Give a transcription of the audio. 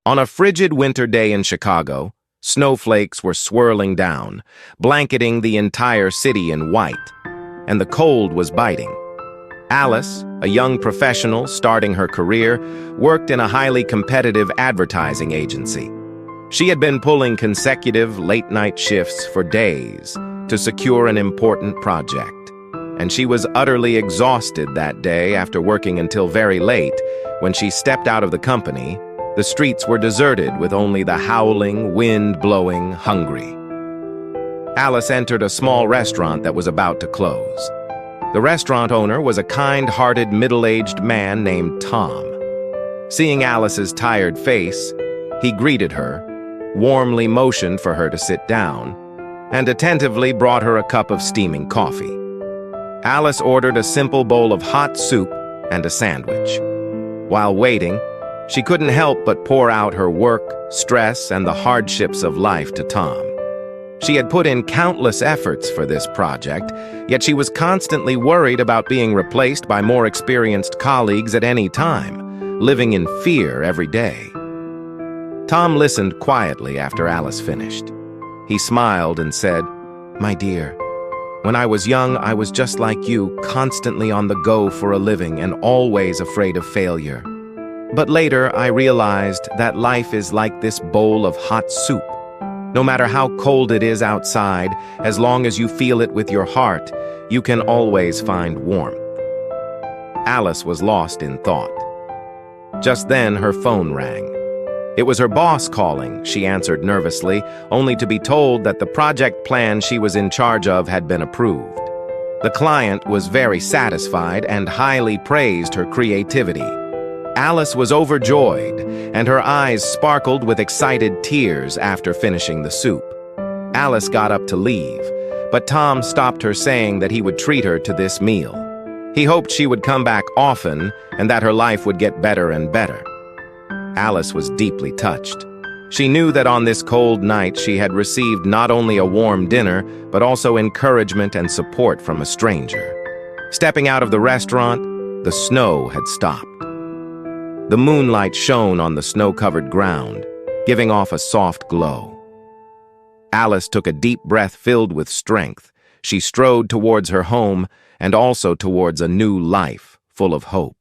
On a frigid winter day in Chicago, snowflakes were swirling down, blanketing the entire city in white, and the cold was biting. Alice, a young professional starting her career, worked in a highly competitive advertising agency. She had been pulling consecutive late-night shifts for days to secure an important project, and she was utterly exhausted that day after working until very late. When she stepped out of the company, the streets were deserted with only the howling, wind blowing, hungry. Alice entered a small restaurant that was about to close. The restaurant owner was a kind-hearted, middle-aged man named Tom. Seeing Alice's tired face, he greeted her, warmly motioned for her to sit down, and attentively brought her a cup of steaming coffee. Alice ordered a simple bowl of hot soup and a sandwich. While waiting, she couldn't help but pour out her work, stress, and the hardships of life to Tom. She had put in countless efforts for this project, yet she was constantly worried about being replaced by more experienced colleagues at any time, living in fear every day. Tom listened quietly after Alice finished. He smiled and said, "My dear, when I was young, I was just like you, constantly on the go for a living and always afraid of failure. But later, I realized that life is like this bowl of hot soup. No matter how cold it is outside, as long as you feel it with your heart, you can always find warmth." Alice was lost in thought. Just then, her phone rang. It was her boss calling, she answered nervously, only to be told that the project plan she was in charge of had been approved. The client was very satisfied and highly praised her creativity. Alice was overjoyed, and her eyes sparkled with excited tears after finishing the soup. Alice got up to leave, but Tom stopped her, saying that he would treat her to this meal. He hoped she would come back often and that her life would get better and better. Alice was deeply touched. She knew that on this cold night she had received not only a warm dinner, but also encouragement and support from a stranger. Stepping out of the restaurant, the snow had stopped. The moonlight shone on the snow-covered ground, giving off a soft glow. Alice took a deep breath filled with strength. She strode towards her home and also towards a new life full of hope.